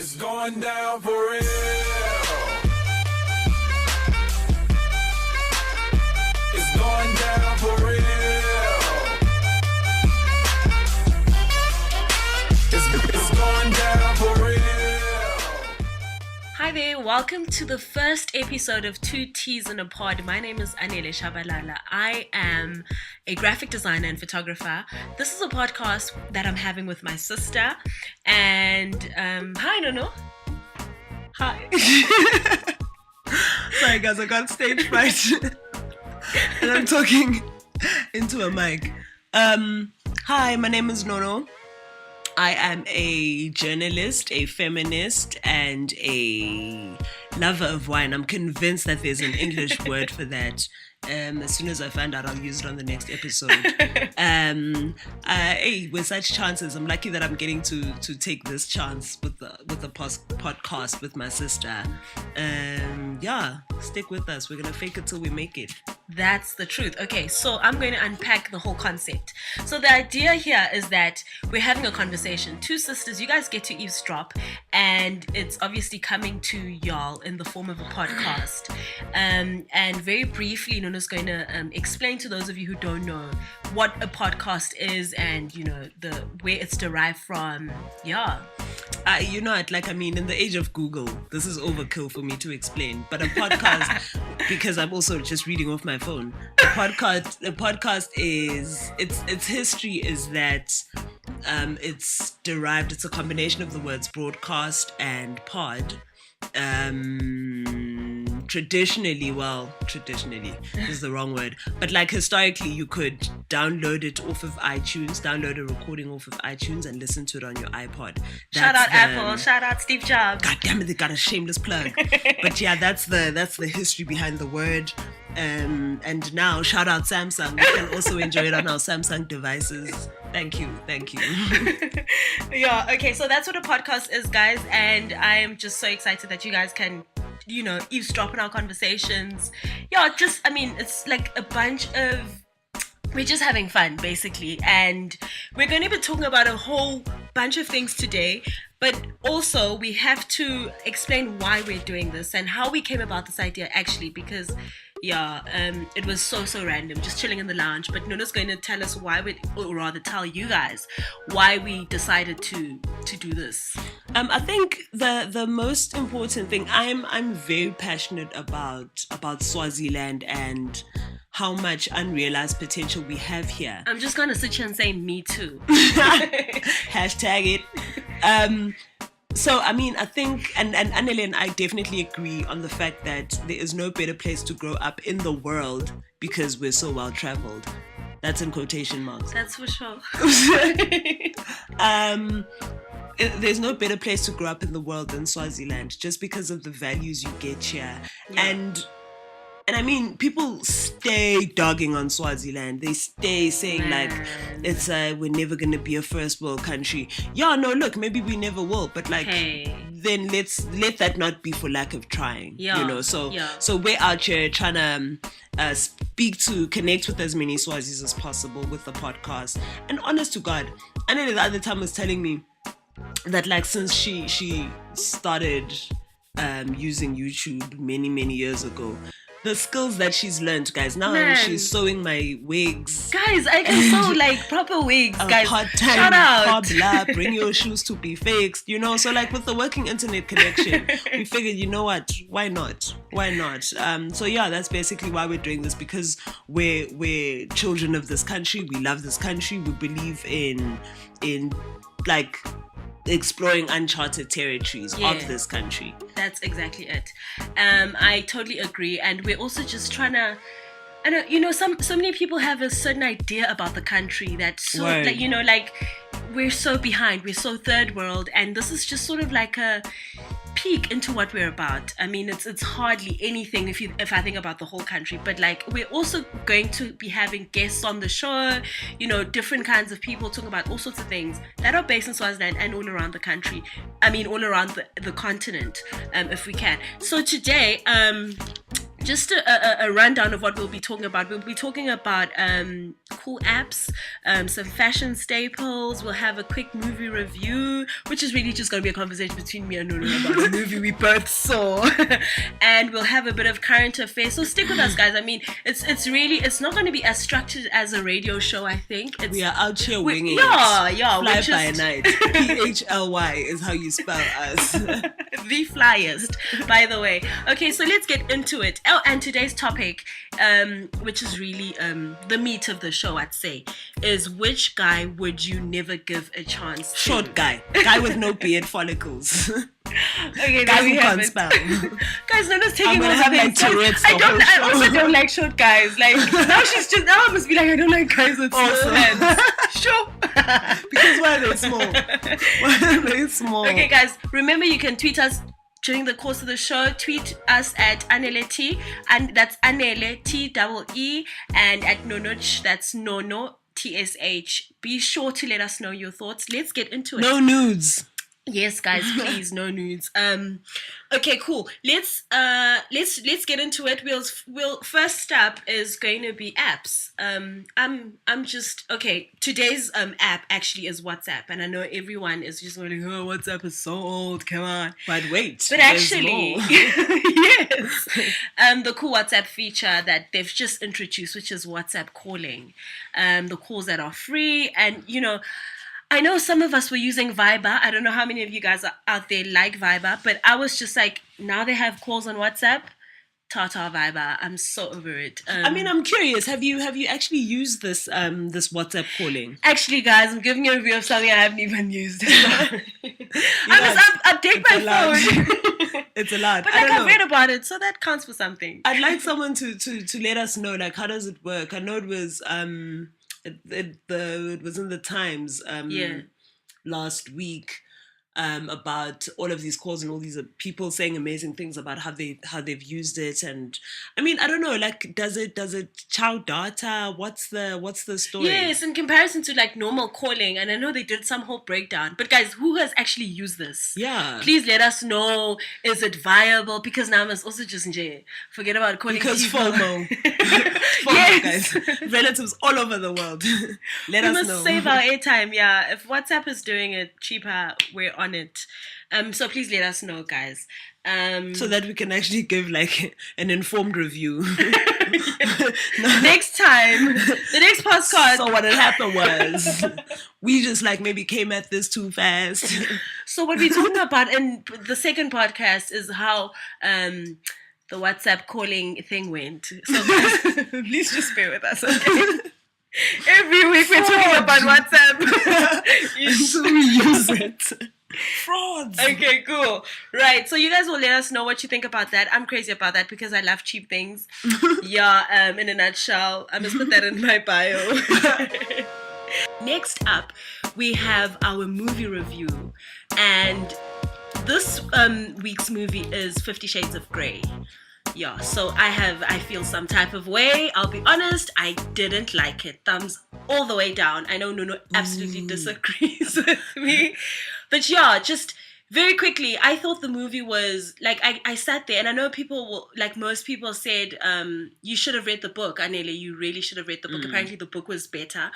It's going down for real. It's going down for real. It's going down for real. Hi there, welcome to the first episode of Two Teas in a Pod. My name is Anele Shabalala. I am a graphic designer and photographer. This is a podcast that I'm having with my sister. And hi, Nono. Hi. Sorry guys, I got stage fright. And I'm talking into a mic. Hi, my name is Nono. I am a journalist, a feminist, and a lover of wine. I'm convinced that there's an English word for that. As soon as I find out, I'll use it on the next episode. Hey, with such chances, I'm lucky that I'm getting to take this chance with the podcast with my sister. Yeah, stick with us. We're gonna fake it till we make it. That's the truth. Okay, so I'm going to unpack the whole concept. So the idea here is that we're having a conversation. Two sisters, you guys get to eavesdrop, and it's obviously coming to y'all in the form of a podcast. And very briefly, Nono's going to explain to those of you who don't know what a podcast is and, you know, where it's derived from. Yeah. You know it, like, I mean, in the age of Google, this is overkill for me to explain. But a podcast, because I'm also just reading off my phone. A podcast is its history is that it's derived. It's a combination of the words broadcast and pod. Traditionally is the wrong word, but like historically, you could download it off of iTunes, download a recording off of iTunes, and listen to it on your iPod. Shout out Apple, shout out Steve Jobs. God damn it, they got a shameless plug. But yeah, that's the history behind the word. And now shout out Samsung. You can also enjoy it on our Samsung devices. Thank you. Yeah, okay, so that's what a podcast is, guys, and I am just so excited that you guys can, you know, eavesdrop in our conversations. Yeah, it's like a bunch of, we're just having fun, basically, and we're going to be talking about a whole bunch of things today, but also we have to explain why we're doing this and how we came about this idea, actually, because it was so random, just chilling in the lounge. But Nona's going to tell us or rather tell you guys why we decided to do this. I think the most important thing, I'm very passionate about Swaziland and how much unrealized potential we have here. I'm just gonna sit here and say me too. Hashtag it. So, I mean, I think, and Anneli and I definitely agree on the fact that there is no better place to grow up in the world because we're so well traveled. That's in quotation marks. That's for sure. There's no better place to grow up in the world than Swaziland, just because of the values you get here. Yeah. And I mean, people stay dogging on Swaziland. They stay saying like, it's we're never gonna be a first world country. Yeah, no, look, maybe we never will, but like, then let that not be for lack of trying. Yeah. You know, so we're out here trying to connect with as many Swazis as possible with the podcast. And honest to God, I know the other time was telling me that like since she started using YouTube many years ago, the skills that she's learned, guys. Now she's sewing my wigs. Guys, I can sew like proper wigs, guys. Part-time, shout out. Blah, bring your shoes to be fixed, you know. So like with the working internet connection, we figured, you know what? Why not? So yeah, that's basically why we're doing this, because we're children of this country. We love this country. We believe in like exploring uncharted territories of this country. That's exactly it. I totally agree, and we're also just trying to, I know, you know, so many people have a certain idea about the country that's so, like, you know, like we're so behind, we're so third world, and this is just sort of like a peek into what we're about. I mean, it's hardly anything if I think about the whole country, but like we're also going to be having guests on the show, you know, different kinds of people talking about all sorts of things that are based in Swaziland and all around the country. I mean, all around the continent, if we can. So today, just a rundown of what we'll be talking about. We'll be talking about cool apps, some fashion staples. We'll have a quick movie review, which is really just going to be a conversation between me and Nunu about a movie we both saw. And we'll have a bit of current affairs. So stick with us, guys. I mean, it's not going to be as structured as a radio show, I think. We are out here winging yeah, it. Yeah. Fly by night. PHLY is how you spell us. The flyest, by the way. Okay, so let's get into it. Oh, and today's topic, which is really the meat of the show, I'd say, is which guy would you never give a chance to? Short guy. Guy with no beard follicles. Okay, guy who can't spell. Guys, Nona's taking I'm gonna have like Tourette's. I also don't like short guys. Like now I must be like, I don't like guys with small hands. Sure. Because why are they small? Why are they small? Okay, guys, remember you can tweet us during the course of the show. Tweet us at Anele and that's Anele Tee, and at Nonoch, that's Nono TSH. Be sure to let us know your thoughts. Let's get into it. No nudes. Yes, guys, please, no nudes. Okay, cool. Let's get into it. We'll first up is going to be apps. I'm just okay. Today's app actually is WhatsApp, and I know everyone is just going, oh, WhatsApp is so old. Come on, but wait. But actually, yes, the cool WhatsApp feature that they've just introduced, which is WhatsApp calling, the calls that are free, and I know some of us were using Viber. I don't know how many of you guys are out there like Viber, but I was just like, now they have calls on WhatsApp. Tata Viber. I'm so over it. I mean, I'm curious. Have you actually used this this WhatsApp calling? Actually, guys, I'm giving you a review of something I haven't even used. I must update my phone. It's allowed. But I've read about it, so that counts for something. I'd like someone to let us know, like, how does it work? I know it was it was in the Times last week about all of these calls and all these people saying amazing things about how they've used it. And I mean, I don't know, like, does it chow data? What's the story? Yes, in comparison to like normal calling, and I know they did some whole breakdown, but guys, who has actually used this? Yeah, please let us know. Is it viable? Because now I must also just forget about calling because people. FOMO. Yes, guys, relatives all over the world. Let us know. We must save our airtime. Yeah, if WhatsApp is doing it cheaper, we're on it. So please let us know, guys. So that we can actually give like an informed review. Next time, the next podcast. So what had happened was we just like maybe came at this too fast. So what we're talking about in the second podcast is how the WhatsApp calling thing went. So please just bear with us, okay? Every week we're talking about WhatsApp. So we use it. Frauds. Okay, cool. Right. So you guys will let us know what you think about that. I'm crazy about that because I love cheap things. Yeah, in a nutshell. I must put that in my bio. Next up, we have our movie review. And this week's movie is 50 Shades of Grey. Yeah, so I feel some type of way. I'll be honest, I didn't like it. Thumbs all the way down. I know Nuno absolutely disagrees with me. But yeah, just very quickly, I thought the movie was, like, I sat there and I know people will, like most people said, you should have read the book. Anele, you really should have read the book. Apparently the book was better.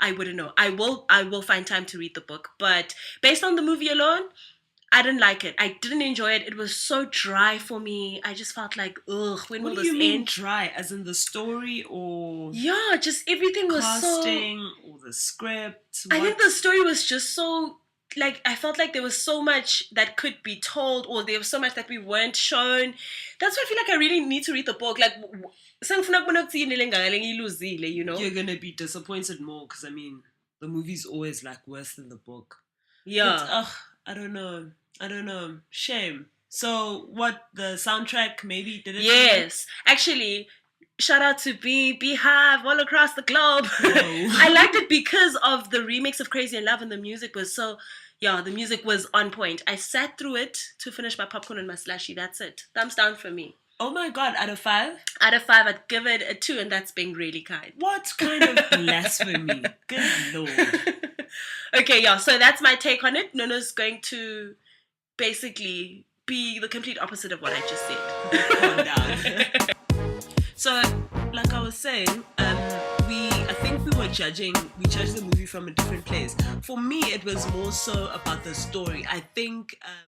I wouldn't know. I will find time to read the book. But based on the movie alone, I didn't like it. I didn't enjoy it. It was so dry for me. I just felt like, ugh, when will this end? What do you mean dry? As in the story or... Yeah, just everything was so... casting or the script? I think the story was just so... Like, I felt like there was so much that could be told or there was so much that we weren't shown. That's why I feel like I really need to read the book. Like, you know? You're going to be disappointed more because, I mean, the movie's always, like, worse than the book. Yeah. But, I don't know. Shame. So, what, the soundtrack maybe did it? Yes. Actually, shout out to Beehive all across the globe. I liked it because of the remix of Crazy in Love and the music was so... Yeah, the music was on point. I sat through it to finish my popcorn and my slushy. That's it. Thumbs down for me. Oh my God, out of 5? Out of 5, I'd give it a 2, and that's being really kind. What kind of blasphemy? Good Lord. Okay, yeah, so that's my take on it. Nono's going to basically be the complete opposite of what I just said. Calm down. So, like I was saying, I think we judged the movie from a different place. For me, it was more so about the story. I think